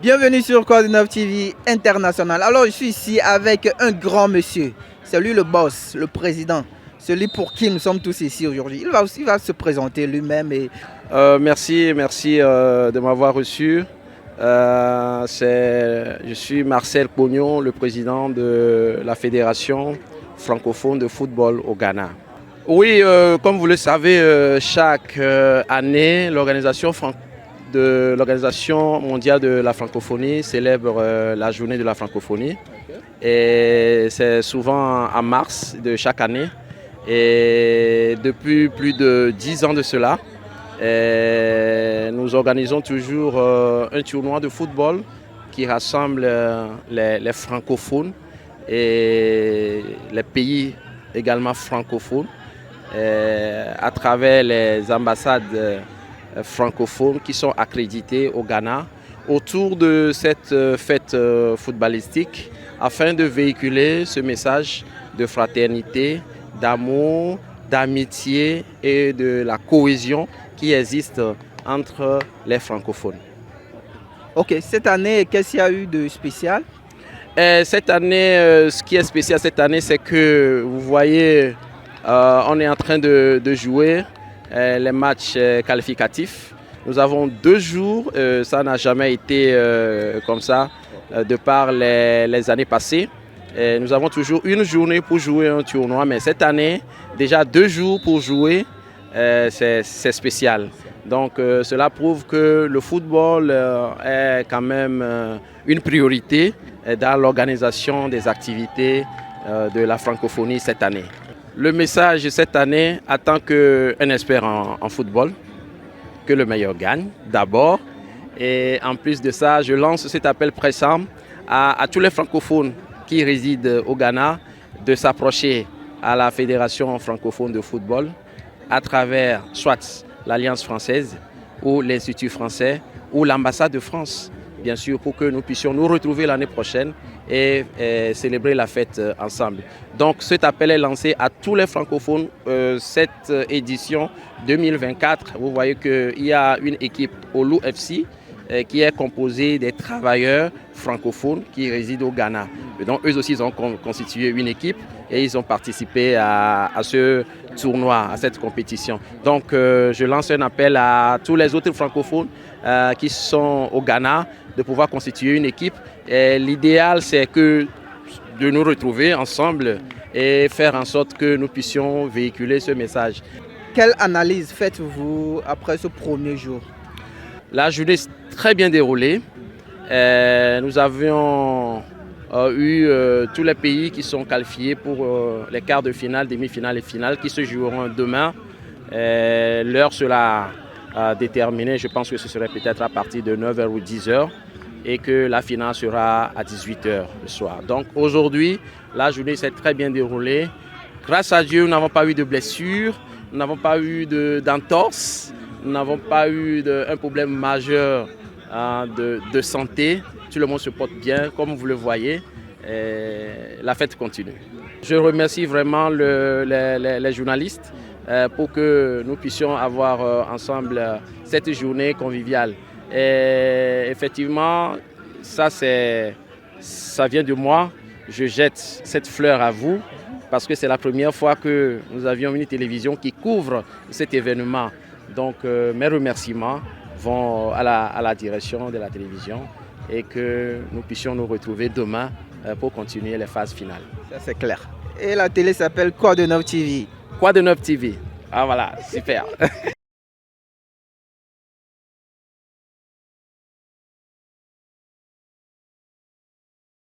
Bienvenue sur Coordinate TV International. Alors, je suis ici avec un grand monsieur. C'est lui le boss, le président, celui pour qui nous sommes tous ici aujourd'hui. Il va se présenter lui-même. Merci de m'avoir reçu. Je suis Marcel Pognon, le président de la Fédération francophone de football au Ghana. Oui, comme vous le savez, chaque année, l'Organisation mondiale de la francophonie célèbre la journée de la francophonie. Et c'est souvent en mars de chaque année. Et depuis plus de 10 ans de cela, nous organisons toujours un tournoi de football qui rassemble les francophones et les pays également francophones à travers les ambassades francophones qui sont accréditées au Ghana autour de cette fête footballistique afin de véhiculer ce message de fraternité, d'amour, d'amitié et de la cohésion qui existe entre les francophones. Ok, cette année, qu'est-ce qu'il y a eu de spécial? Cette année, ce qui est spécial cette année, c'est que vous voyez, on est en train de jouer les matchs qualificatifs. Nous avons 2 jours, ça n'a jamais été comme ça de par les années passées. Nous avons toujours une journée pour jouer un tournoi, mais cette année, déjà 2 jours pour jouer, c'est spécial. Donc cela prouve que le football est quand même une priorité dans l'organisation des activités de la francophonie cette année. Le message cette année, en tant qu'un expert en football, que le meilleur gagne d'abord. Et en plus de ça, je lance cet appel pressant à tous les francophones qui résident au Ghana de s'approcher à la Fédération francophone de football à travers soit l'Alliance française ou l'Institut français ou l'ambassade de France, bien sûr, pour que nous puissions nous retrouver l'année prochaine et célébrer la fête ensemble. Donc cet appel est lancé à tous les francophones. Cette édition 2024, vous voyez qu'il y a une équipe au Loup FC qui est composée des travailleurs francophones qui résident au Ghana. Et donc eux aussi ils ont constitué une équipe et ils ont participé à ce tournoi, à cette compétition. Donc je lance un appel à tous les autres francophones qui sont au Ghana de pouvoir constituer une équipe. L'idéal c'est de nous retrouver ensemble et faire en sorte que nous puissions véhiculer ce message. Quelle analyse faites-vous après ce premier jour? La journée s'est très bien déroulée. Nous avions eu tous les pays qui sont qualifiés pour les quarts de finale, demi-finale et finale qui se joueront demain. L'heure sera déterminée, je pense que ce serait peut-être à partir de 9h ou 10h et que la finale sera à 18h le soir. Donc aujourd'hui, la journée s'est très bien déroulée. Grâce à Dieu, nous n'avons pas eu de blessures, nous n'avons pas eu d'entorse. Nous n'avons pas eu un problème majeur de santé. Tout le monde se porte bien, comme vous le voyez. La fête continue. Je remercie vraiment les journalistes pour que nous puissions avoir ensemble cette journée conviviale. Et effectivement, ça vient de moi. Je jette cette fleur à vous parce que c'est la première fois que nous avions une télévision qui couvre cet événement. Donc mes remerciements vont à la direction de la télévision et que nous puissions nous retrouver demain pour continuer les phases finales. Ça c'est clair. Et la télé s'appelle Coordinate TV. Coordinate TV. Ah voilà, super.